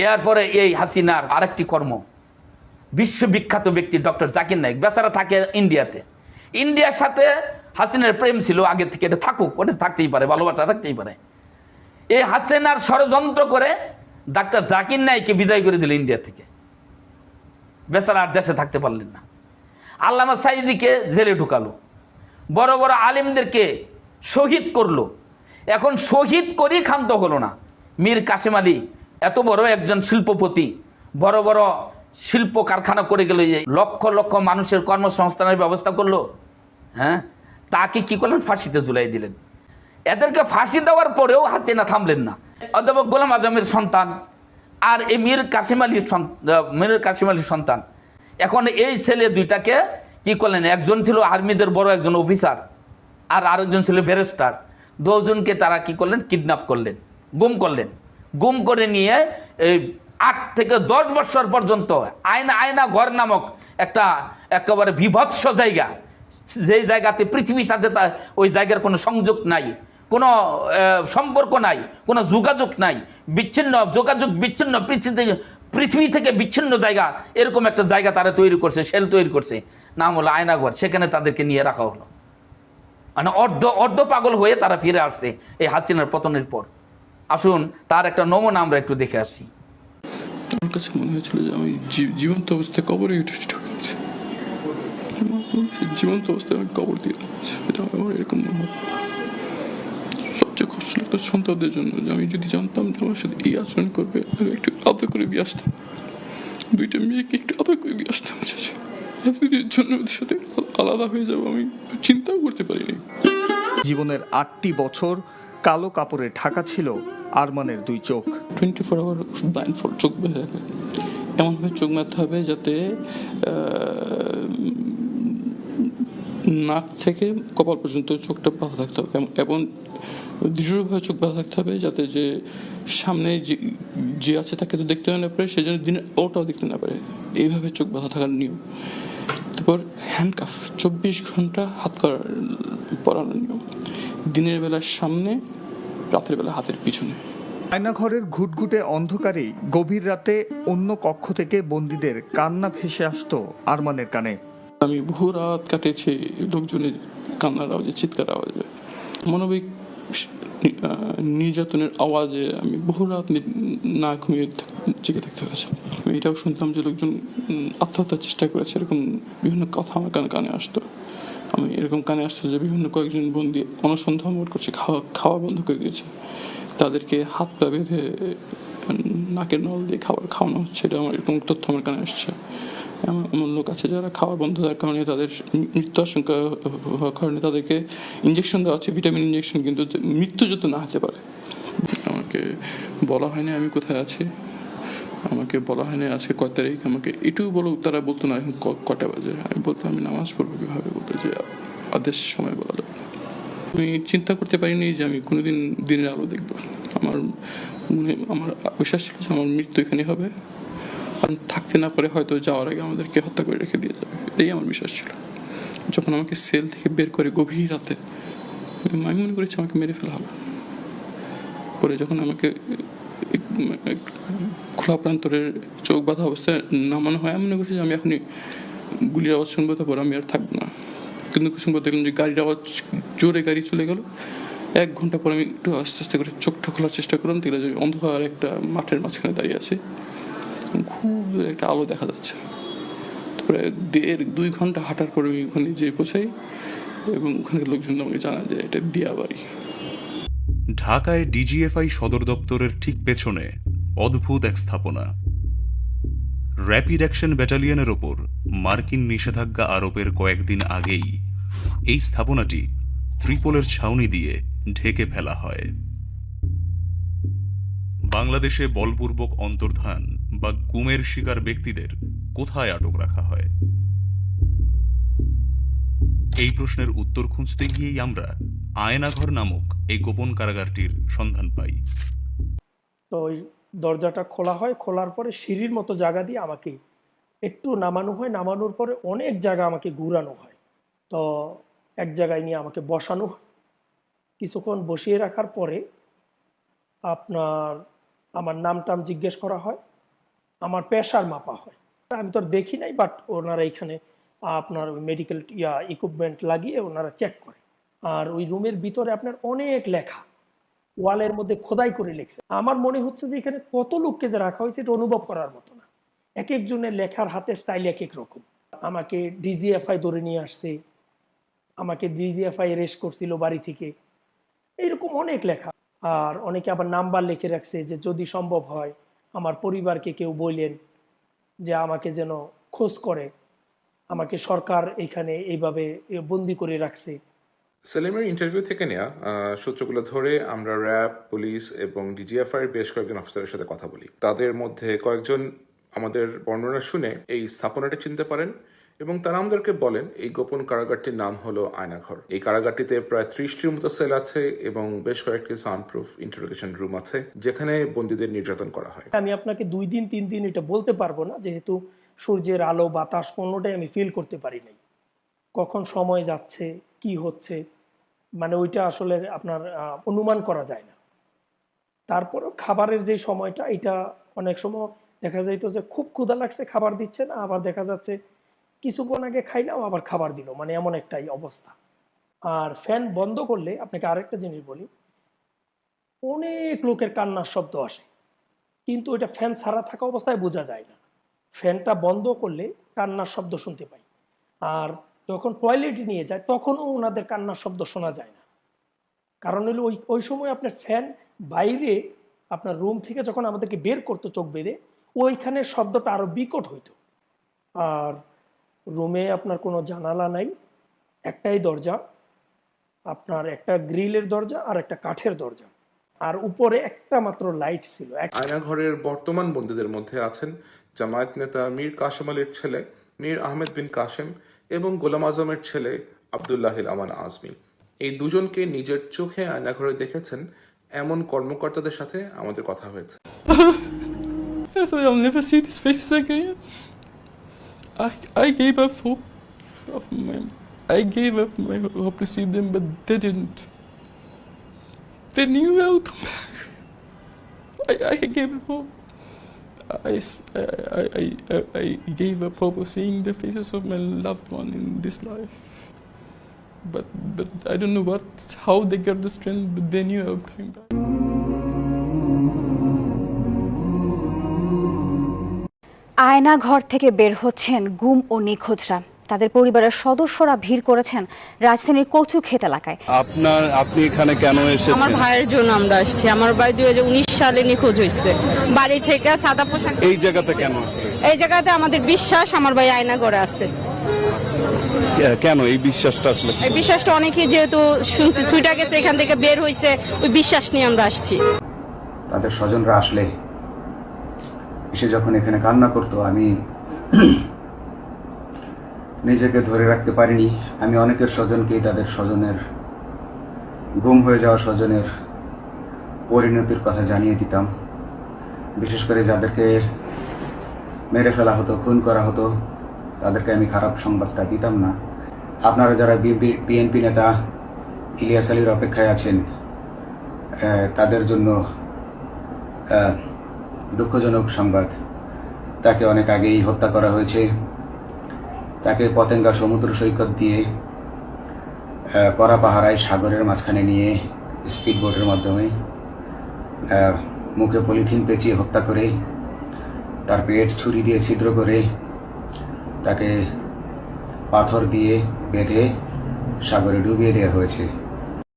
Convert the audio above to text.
এরপরে এই হাসিনার আরেকটি কর্ম, বিশ্ববিখ্যাত ব্যক্তি ডক্টর জাকির নায়েক, বেচারা থাকে ইন্ডিয়াতে। ইন্ডিয়ার সাথে হাসিনার প্রেম ছিল আগে থেকে, এটা থাকুক, ওটা থাকতেই পারে, ভালোবাসা থাকতেই পারে। এই হাসিনার ষড়যন্ত্র করে ডাক্তার জাকির নায়েককে বিদায় করে দিল ইন্ডিয়া থেকে। বেচারা আর দেশে থাকতে পারলেন না। আল্লামা সাঈদীকে জেলে ঢুকালো, বড় বড় আলেমদেরকে শহীদ করলো। এখন শহীদ করেই ক্ষান্ত হলো না। মীর কাসেম আলী এত বড় একজন শিল্পপতি, বড় বড় শিল্প কারখানা করে গেল, লক্ষ লক্ষ মানুষের কর্মসংস্থানের ব্যবস্থা করলো, হ্যাঁ, তাকে কি করলেন? ফাঁসিতে ঝুলাই দিলেন। এদেরকে ফাঁসি দেওয়ার পরেও হাসিনা থামলেন না। অধ্যাপক গোলাম আজমের সন্তান আর এই মীর কাসেম আলীর সন্তান, এখন এই ছেলে দুইটাকে কি করলেন? একজন ছিল আর্মিদের বড় একজন অফিসার, আর আরেকজন ছিল ব্যারিস্টার। দুজনকে তারা কি করলেন? কিডন্যাপ করলেন, গুম করলেন। গুম করে নিয়ে এই 8 থেকে 10 বছর পর্যন্ত আয়না ঘর নামক একটা একেবারে বিভৎস জায়গা, যেই জায়গাতে পৃথিবীর সাথে ওই জায়গার কোনো সংযোগ নাই, কোনো সম্পর্ক নাই, কোনো যোগাযোগ নাই, বিচ্ছিন্ন যোগাযোগ, বিচ্ছিন্ন পৃথিবী থেকে বিচ্ছিন্ন জায়গা, এরকম একটা জায়গা তারা তৈরি করছে, সেল তৈরি করছে, নাম হলো আয়নাঘর। সেখানে তাদেরকে নিয়ে রাখা হলো। মানে অর্ধ পাগল হয়ে তারা ফিরে আসছে এই হাসিনার পতনের পর। আসুন তার একটা নমুনা আমরা একটু দেখে আসি। আমার কাছে মনে হয়েছিল যে আমি জীবন্ত অবস্থায় কবরে ঢুকেছি, জীবন্ত অবস্থায় আমি কবর দিয়ে ঢুকেছি। এটা আমার এরকম মনে হয়। সবচেয়ে কষ্ট লাগতো সন্তানদের জন্য, যে আমি যদি জানতাম যে আমার সাথে এই আচরণ করবে, আমি একটু আদর করে দিয়ে আসতাম, 2টা মেয়েকে একটু আদর করে দিয়ে আসতাম। এতদিনের জন্য ওদের সাথে আলাদা হয়ে যাবো আমি চিন্তাও করতে পারিনি। জীবনের 8টি বছর কালো কাপড়ে ঢাকা ছিল আরমানের 2 চোখ। 24 আওয়ার ব্লাইন্ড ফর, চোখ বেঁধে রাখে, এমনভাবে চোখ বাঁধতে হবে যাতে নাক থেকে কপাল পর্যন্ত চোখটা বাঁধা থাকতে হবে, এবং দৃঢ়ভাবে চোখ বাঁধা থাকতে হবে যাতে যে সামনে যে আছে তাকে তো দেখতে না পারে, সেই জন্য দিনের আলোটাও দেখতে না পারে। এইভাবে চোখ বাঁধা থাকার নিয়ম। তারপর হ্যান্ডকাফ, 24 ঘন্টা হাত পরানোর নিয়ম, দিনের বেলার সামনে, রাতের বেলা হাতের পিছনে। আয়নাঘরের ঘুটঘুটে অন্ধকারেই গভীর রাতে অন্য কক্ষ থেকে বন্দীদের কান্না ভেসে আসতো আরমানের কানে। আমি বহু রাত কাটিয়েছি লোকজনের কান্নার আওয়াজে, চিৎকার আওয়াজে, মানবিক নির্যাতনের আওয়াজে আমি বহু রাত না ঘুমিয়ে জেগে থাকতে হয়েছে। আমি এটাও শুনতাম যে লোকজন আত্মহত্যার চেষ্টা করেছে, এরকম বিভিন্ন কথা আমার কানে আসতো। আমি এরকম কানে আসতো যে বিভিন্ন কয়েকজন বন্দী অনুসন্ধান করছে, খাওয়া বন্ধ করে দিয়েছে, তাদেরকে হাত পা বেঁধে নাকের নল দিয়ে খাবার খাওয়ানো হচ্ছে। এটা আমার এরকম তথ্য আমার কানে আসছে। এমন লোক আছে যারা খাবার বন্ধ হওয়ার কারণে, তাদের মৃত্যু আশঙ্কা হওয়ার কারণে তাদেরকে ইঞ্জেকশন দেওয়া হচ্ছে, ভিটামিন ইঞ্জেকশন, কিন্তু মৃত্যু যত না হতে পারে। আমাকে বলা হয়নি আমি কোথায় আছি, আমাকে বলা হয়নি আজকে কয় তারিখ, আমাকে এটুকু বলো, তারা বলতো না এখন কটা বাজে। আমি বলতাম আমি নামাজ পড়বো কীভাবে, বলতো যে আদেশ সময় বলা যাবে না। আমি চিন্তা করতে পারিনি যে আমি কোনোদিন দিনের আলো দেখবো। আমার বিশ্বাস ছিল যে আমার মৃত্যু এখানে হবে, আর থাকতে না পারে হয়তো যাওয়ার আগে আমাদেরকে হত্যা করে রেখে দিয়ে যাবে, এটাই আমার বিশ্বাস ছিল। যখন আমাকে সেল থেকে বের করে গভীর রাতে, আমি মনে করেছি আমাকে মেরে ফেলা হবে। পরে যখন আমাকে খোলা প্রান্তরের চোখ বাঁধা অবস্থায় নামানো হয়, আমি মনে করছি যে আমি এখনই গুলির আওয়াজ শুনবো, তারপর আমি আর থাকবো না। কিন্তু কিছু দেখলাম যে গাড়ির আওয়াজ, জোরে গাড়ি চলে গেল। 1 ঘন্টা পর আমি একটু আস্তে আস্তে করে চোখটা খোলার চেষ্টা করলাম, দেখলাম যে অন্ধকার একটা মাঠের মাঝখানে দাঁড়িয়ে আছে, খুব একটা আলো দেখা যাচ্ছে। তারপরে 1.5-2 ঘন্টা হাঁটার পরে আমি ওখানে যেয়ে পৌঁছাই, এবং ওখানে লোকজন আমাকে জানা যায় এটা দিয়াবাড়ি। ঢাকায় ডিজিএফআই সদর দপ্তরের ঠিক পেছনে অদ্ভুত এক স্থাপনা। র্যাপিড অ্যাকশন ব্যাটালিয়নের ওপর মার্কিন নিষেধাজ্ঞা আরোপের কয়েকদিন আগেই এই স্থাপনাটি ত্রিপোলের ছাউনি দিয়ে ঢেকে ফেলা হয়। বাংলাদেশে বলপূর্বক অন্তর্ধান বা গুমের শিকার ব্যক্তিদের কোথায় আটক রাখা হয়? এই প্রশ্নের উত্তর খুঁজতে গিয়েই আমরা আয়নাঘর নামক এই গোপন কারাগারটির সন্ধান পাই। তো ওই দরজাটা খোলা হয়, খোলার পরে সিঁড়ির মতো জায়গা দিয়ে আমাকে একটু নামানো হয়, নামানোর পরে অনেক জায়গা আমাকে ঘুরানো হয়। তো এক জায়গায় নিয়ে আমাকে বসানো হয়, কিছুক্ষণ বসিয়ে রাখার পরে আপনার আমার নাম টাম জিজ্ঞেস করা হয়, আমার প্রেশার মাপা হয়। আমি তো আর দেখি নাই, বাট ওনারা এখানে আপনার মেডিকেল ইকুইপমেন্ট লাগিয়ে ওনারা চেক করে। আর ওই রুমের ভিতরে আপনার অনেক লেখা, ওয়ালের মধ্যে খোদাই করে লিখছে। আমার মনে হচ্ছে যে এখানে কত লোককে যে রাখা হয়েছে এটা অনুভব করার মতো না। এক একজনের লেখার হাতে স্টাইল এক এক রকম। আমাকে ডিজিএফআই ধরে নিয়ে আসছে, আমাকে ডিজিএফআই অ্যারেস্ট করছিল বাড়ি থেকে, এইরকম অনেক লেখা। আর অনেকে আবার নাম্বার লিখে রাখছে যে যদি সম্ভব হয় আমার পরিবারকে কেউ বললেন যে আমাকে যেন খোঁজ করে, আমাকে সরকার এখানে এইভাবে বন্দি করে রাখছে। সেলিমের ইন্টারভিউ থেকে নেওয়া সূত্রগুলো ধরে আমরা র্যাব, পুলিশ এবং ডিজিএফআই এর বেশ কয়েকজন অফিসারের সাথে কথা বলি। তাদের মধ্যে কয়েকজন আমাদের বর্ণনা শুনে এই স্থাপনাটি চিনতে পারেন এবং তারা আমাদেরকে বলেন এই গোপন কারাগারটির নাম হলো আয়নাঘর। এই কারাগারটিতে প্রায় 30টির মতো সেল আছে এবং বেশ কয়েকটি সাউন্ডপ্রুফ ইন্টারোগেশন রুম আছে যেখানে বন্দীদের নির্যাতন করা হয়। আমি আপনাকে 2 দিন 3 দিন এটা বলতে পারবো না, যেহেতু সূর্যের আলো বাতাস কোনোটাই আমি ফিল করতে পারি নাই। কখন সময় যাচ্ছে, কি হচ্ছে, মানে ওইটা আসলে আপনার অনুমান করা যায় না। তারপরেও খাবারের যে সময়টা, এটা অনেক সময় দেখা যাইতো যে খুব ক্ষুধা লাগছে, খাবার দিচ্ছে না, আবার দেখা যাচ্ছে কিছুক্ষণ আগে খাইলাম আবার খাবার দিল, মানে এমন একটাই অবস্থা। আর ফ্যান বন্ধ করলে আপনাকে আরেকটা জিনিস বলি, অনেক লোকের কান্নার শব্দ আসে, কিন্তু এটা ফ্যান ছাড়া থাকা অবস্থায় বোঝা যায় না। ফ্যানটা বন্ধ করলে কান্নার শব্দ শুনতে পাই। আর যখন টয়লেটে নিয়ে যায় তখনও ওনাদের কান্নার শব্দ শোনা যায় না। কারণ হলো ওই সময় আপনার ফ্যান বাইরে আপনার রুম থেকে যখন আমাদেরকে বের করতো চোখ বেঁধে, ওইখানে শব্দটা আরো বিকট হইতো। আর রুমে আপনার কোনো জানালা নাই, একটাই দরজা, আপনার একটা গ্রিলের দরজা আর একটা কাঠের দরজা, আর উপরে একটা মাত্র লাইট ছিল। আয়নাঘরের বর্তমান বন্দীদের মধ্যে আছেন জামায়াত নেতা মীর কাসেম আলীর ছেলে মীর আহমেদ বিন কাসেম এবং গোলাম আজমের ছেলে আব্দুল্লাহিল আমান আজমি। এই দুজনকে নিজের চোখে আয়নাঘরে দেখেছেন এমন কর্মকর্তাদের সাথে আমাদের কথা হয়েছে। I thought I'll never see these faces again. I gave up hope I gave up my hope to see them, but they didn't. They knew I would come back. I gave up hope. I gave up hope of seeing the faces of my loved one in this life. But I don't know how they got the strength, but they knew I would come back. আয়না ঘর থেকে বের হচ্ছেন গুম ও নিখোঁজরা। তাদের পরিবারের সদস্যরা ভিড় করেছেন রাজধানীর কচুক্ষেত এলাকায়। আপনি এখানে কেন এসেছেন? আমার ভাইয়ের জন্য আমরা আসছি। আমার ভাই 2019 সালে নিখোঁজ হয়েছে, বাড়ি থেকে সাদা পোশাক। এই জায়গাতে কেন? এই জায়গাতে আমাদের বিশ্বাস আমার ভাই আয়না ঘরে আছে। কেন এই বিশ্বাসটা আসলে? এই বিশ্বাসটা অনেকে যেহেতু শুনছি ছুটে গেছে এখান থেকে বের হয়েছে, ওই বিশ্বাস নিয়ে আমরা আসছি। তাদের স্বজনরা আসলে এসে যখন এখানে কান্না করতো, আমি নিজেকে ধরে রাখতে পারিনি। আমি অনেকের স্বজনকেই তাদের স্বজনের গুম হয়ে যাওয়া স্বজনের পরিণতির কথা জানিয়ে দিতাম। বিশেষ করে যাদেরকে মেরে ফেলা হতো, খুন করা হতো, তাদেরকে আমি খারাপ সংবাদটা দিতাম না। আপনারা যারা বিএনপি নেতা ইলিয়াস আলীর অপেক্ষায় আছেন, তাদের জন্য দুঃখজনক সংবাদ। তাকে অনেক আগেই হত্যা করা হয়েছে। তাকে পতেঙ্গা সমুদ্র সৈকত দিয়ে কড়া পাহারায় সাগরের মাঝখানে নিয়ে স্পিড বোটের মাধ্যমে মুখে পলিথিন পেঁচিয়ে হত্যা করে, তার পেট ছুরি দিয়ে ছিদ্র করে, তাকে পাথর দিয়ে বেঁধে সাগরে ডুবিয়ে দেওয়া হয়েছে।